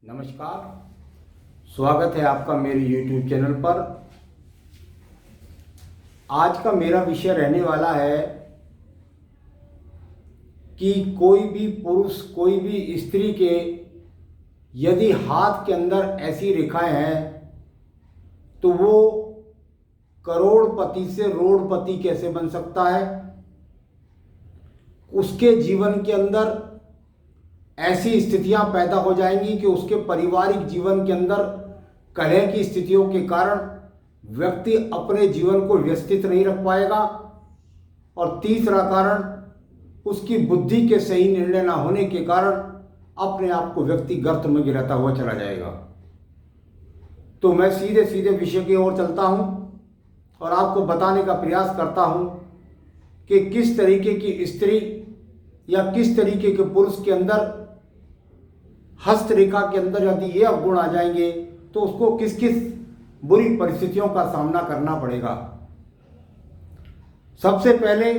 नमस्कार, स्वागत है आपका मेरे YouTube चैनल पर। आज का मेरा विषय रहने वाला है कि कोई भी पुरुष, कोई भी स्त्री के यदि हाथ के अंदर ऐसी रेखाएं हैं तो वो करोड़पति से रोड़पति कैसे बन सकता है। उसके जीवन के अंदर ऐसी स्थितियां पैदा हो जाएंगी कि उसके पारिवारिक जीवन के अंदर कलह की स्थितियों के कारण व्यक्ति अपने जीवन को व्यवस्थित नहीं रख पाएगा। और तीसरा कारण, उसकी बुद्धि के सही निर्णय ना होने के कारण अपने आप को व्यक्ति गर्त में गिराता हुआ चला जाएगा। तो मैं सीधे सीधे विषय की ओर चलता हूं और आपको बताने का प्रयास करता हूं कि किस तरीके की स्त्री या किस तरीके के पुरुष के अंदर हस्तरेखा के अंदर यदि ये अवगुण आ जाएंगे तो उसको किस किस बुरी परिस्थितियों का सामना करना पड़ेगा। सबसे पहले,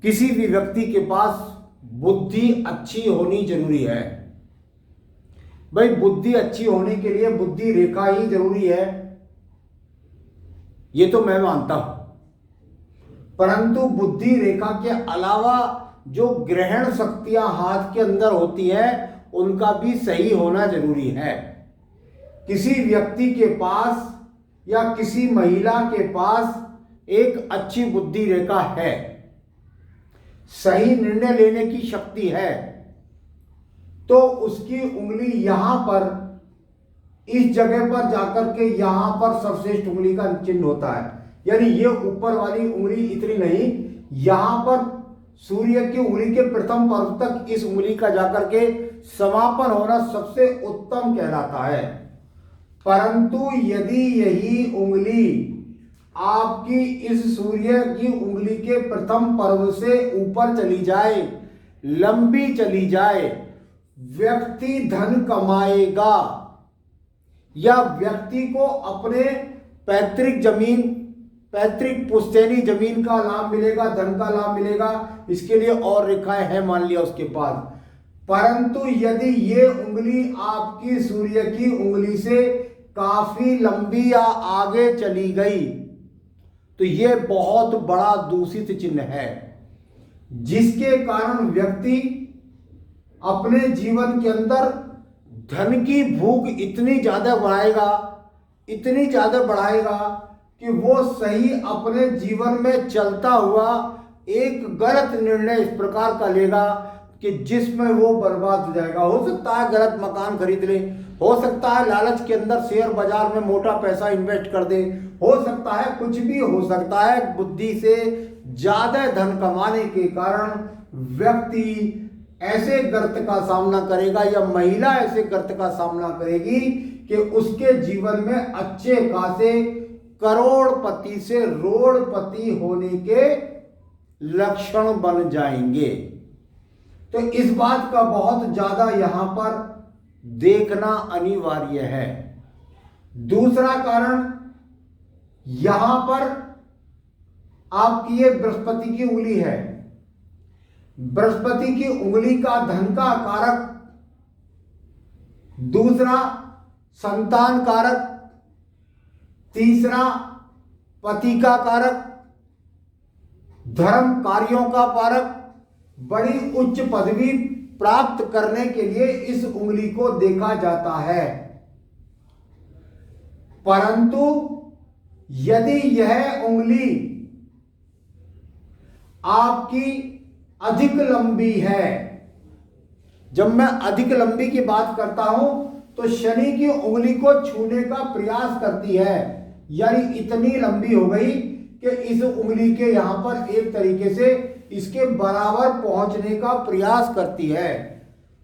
किसी भी व्यक्ति के पास बुद्धि अच्छी होनी जरूरी है। भाई, बुद्धि अच्छी होने के लिए बुद्धि रेखा ही जरूरी है, ये तो मैं मानता हूं। परंतु बुद्धि रेखा के अलावा जो ग्रहण शक्तियां हाथ के अंदर होती हैं उनका भी सही होना जरूरी है। किसी व्यक्ति के पास या किसी महिला के पास एक अच्छी बुद्धि रेखा है, सही निर्णय लेने की शक्ति है, तो उसकी उंगली यहां पर, इस जगह पर जाकर के यहां पर सर्वश्रेष्ठ उंगली का चिन्ह होता है। यानी ये ऊपर वाली उंगली इतनी नहीं, यहां पर सूर्य की उंगली के प्रथम पर्व तक इस उंगली का जाकर के समापन होना सबसे उत्तम कहलाता है। परंतु यदि यही उंगली आपकी इस सूर्य की उंगली के प्रथम पर्व से ऊपर चली जाए, लंबी चली जाए, व्यक्ति धन कमाएगा या व्यक्ति को अपने पैतृक जमीन, पैतृक पुश्तैनी जमीन का लाभ मिलेगा, धन का लाभ मिलेगा, इसके लिए और रेखाएं हैं मान लिया उसके पास। परंतु यदि ये उंगली आपकी सूर्य की उंगली से काफी लंबी या आगे चली गई तो ये बहुत बड़ा दूषित चिन्ह है, जिसके कारण व्यक्ति अपने जीवन के अंदर धन की भूख इतनी ज्यादा बढ़ाएगा, इतनी ज्यादा बढ़ाएगा कि वो सही अपने जीवन में चलता हुआ एक गलत निर्णय इस प्रकार का लेगा कि जिसमें वो बर्बाद हो जाएगा। हो सकता है गलत मकान खरीद ले, हो सकता है लालच के अंदर शेयर बाजार में मोटा पैसा इन्वेस्ट कर दे, हो सकता है कुछ भी हो सकता है। बुद्धि से ज्यादा धन कमाने के कारण व्यक्ति ऐसे गर्त का सामना करेगा या महिला ऐसे गर्त का सामना करेगी कि उसके जीवन में अच्छे खासे करोड़पति से रोड़पति होने के लक्षण बन जाएंगे। तो इस बात का बहुत ज्यादा यहां पर देखना अनिवार्य है। दूसरा कारण, यहां पर आपकी ये बृहस्पति की उंगली है। बृहस्पति की उंगली का धन का कारक, दूसरा संतान कारक, तीसरा पति का कारक, धर्म कार्यों का कारक, बड़ी उच्च पदवी प्राप्त करने के लिए इस उंगली को देखा जाता है। परंतु यदि यह उंगली आपकी अधिक लंबी है, जब मैं अधिक लंबी की बात करता हूं तो शनि की उंगली को छूने का प्रयास करती है, यानी इतनी लंबी हो गई कि इस उंगली के यहां पर एक तरीके से इसके बराबर पहुंचने का प्रयास करती है।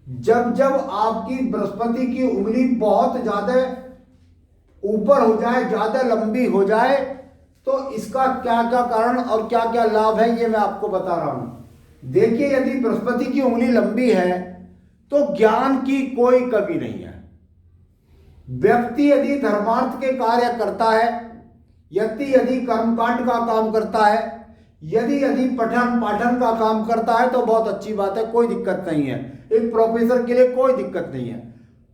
जब जब आपकी बृहस्पति की उंगली बहुत ज्यादा ऊपर हो जाए, ज्यादा लंबी हो जाए, तो इसका क्या क्या कारण और क्या क्या लाभ है ये मैं आपको बता रहा हूं। देखिए, यदि बृहस्पति की उंगली लंबी है तो ज्ञान की कोई कमी नहीं है। व्यक्ति यदि धर्मार्थ के कार्य करता है, यदि कर्मकांड का काम करता है, यदि पठन पाठन का काम करता है तो बहुत अच्छी बात है, कोई दिक्कत नहीं है। एक प्रोफेसर के लिए कोई दिक्कत नहीं है।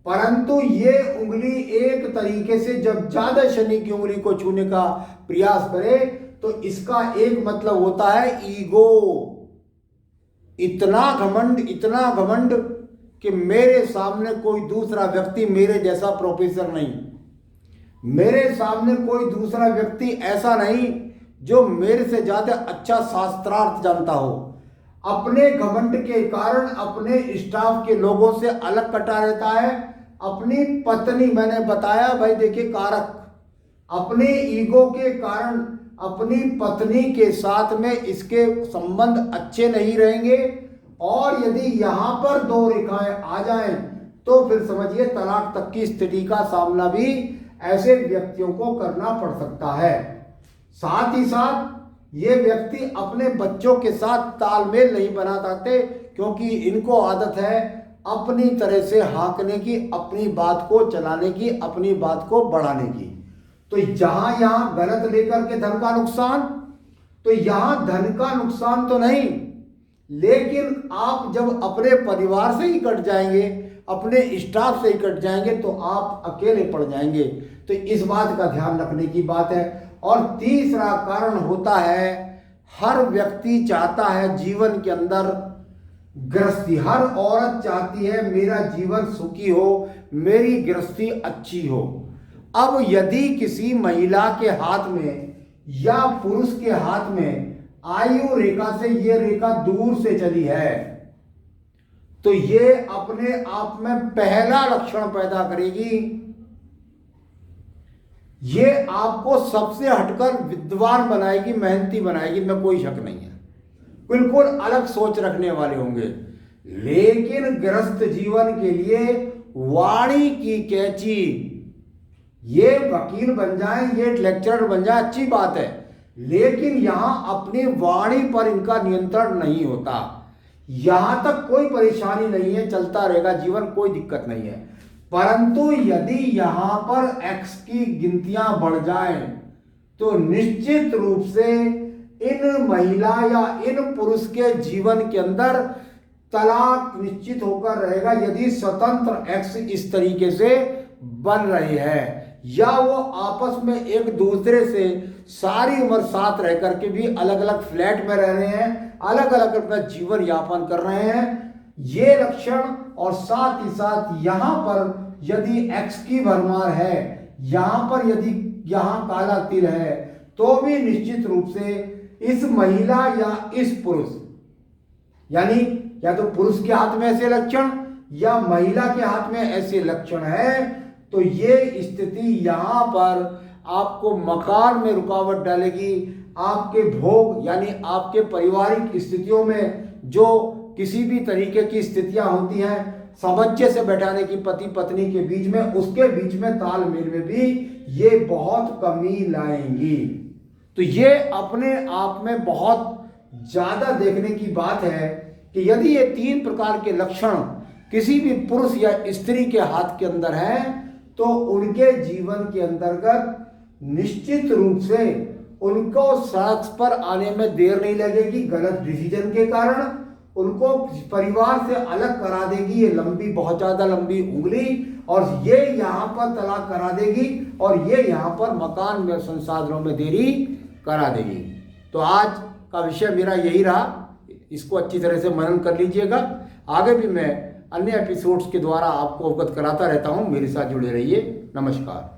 परंतु ये उंगली एक तरीके से जब ज्यादा शनि की उंगली को छूने का प्रयास करे तो इसका एक मतलब होता है ईगो। इतना घमंड कि मेरे सामने कोई दूसरा व्यक्ति मेरे जैसा प्रोफेसर नहीं, मेरे सामने कोई दूसरा व्यक्ति ऐसा नहीं जो मेरे से ज्यादा अच्छा शास्त्रार्थ जानता हो। अपने घमंड के कारण अपने स्टाफ के लोगों से अलग कटा रहता है। अपनी पत्नी, मैंने बताया भाई देखिए कारक, अपने ईगो के कारण अपनी पत्नी के साथ में इसके संबंध अच्छे नहीं रहेंगे। और यदि यहां पर दो रेखाएं आ जाएं तो फिर समझिए तलाक तक की स्थिति का सामना भी ऐसे व्यक्तियों को करना पड़ सकता है। साथ ही साथ ये व्यक्ति अपने बच्चों के साथ तालमेल नहीं बना पाते, क्योंकि इनको आदत है अपनी तरह से हाँकने की, अपनी बात को चलाने की, अपनी बात को बढ़ाने की। तो यहां गलत लेकर के धन का नुकसान, तो यहां धन का नुकसान तो नहीं, लेकिन आप जब अपने परिवार से ही कट जाएंगे, अपने स्टाफ से ही कट जाएंगे तो आप अकेले पड़ जाएंगे। तो इस बात का ध्यान रखने की बात है। और तीसरा कारण होता है, हर व्यक्ति चाहता है जीवन के अंदर गृहस्थी, हर औरत चाहती है मेरा जीवन सुखी हो, मेरी गृहस्थी अच्छी हो। अब यदि किसी महिला के हाथ में या पुरुष के हाथ में आयु रेखा से ये रेखा दूर से चली है तो ये अपने आप में पहला लक्षण पैदा करेगी, ये आपको सबसे हटकर विद्वान बनाएगी, मेहनती बनाएगी, में कोई शक नहीं है। बिल्कुल अलग सोच रखने वाले होंगे। लेकिन गृहस्थ जीवन के लिए वाणी की कैची, ये वकील बन जाए, ये लेक्चरर बन जाए, अच्छी बात है, लेकिन यहां अपनी वाणी पर इनका नियंत्रण नहीं होता। यहां तक कोई परेशानी नहीं है, चलता रहेगा जीवन, कोई दिक्कत नहीं है। परंतु यदि यहां पर एक्स की गिनतियां बढ़ जाएं तो निश्चित रूप से इन महिला या इन पुरुष के जीवन के अंदर तलाक निश्चित होकर रहेगा, यदि स्वतंत्र एक्स इस तरीके से बन रहे हैं, या वो आपस में एक दूसरे से सारी उम्र साथ रह करके भी अलग अलग फ्लैट में रह रहे हैं, अलग अलग अपना जीवन यापन कर रहे हैं, ये लक्षण। और साथ ही साथ यहां पर यदि एक्स की भरमार है, यहां पर यदि यहां काला तिल है, तो भी निश्चित रूप से इस महिला या इस पुरुष, यानी या तो पुरुष के हाथ में ऐसे लक्षण या महिला के हाथ में ऐसे लक्षण है, तो ये स्थिति यहां पर आपको मकान में रुकावट डालेगी। आपके भोग यानी आपके पारिवारिक स्थितियों में जो किसी भी तरीके की स्थितियां होती हैं, समझे से बैठाने की पति पत्नी के बीच में, उसके बीच में तालमेल में भी ये बहुत कमी लाएंगी। तो ये अपने आप में बहुत ज्यादा देखने की बात है कि यदि ये तीन प्रकार के लक्षण किसी भी पुरुष या स्त्री के हाथ के अंदर है तो उनके जीवन के अंतर्गत निश्चित रूप से उनको सड़क पर आने में देर नहीं लगेगी। गलत डिसीजन के कारण उनको परिवार से अलग करा देगी ये लंबी, बहुत ज्यादा लंबी उंगली, और ये यहाँ पर तलाक करा देगी, और ये यहाँ पर मकान में संसाधनों में देरी करा देगी। तो आज का विषय मेरा यही रहा, इसको अच्छी तरह से मनन कर लीजिएगा। आगे भी मैं अन्य एपिसोड्स के द्वारा आपको अवगत कराता रहता हूँ, मेरे साथ जुड़े रहिए। नमस्कार।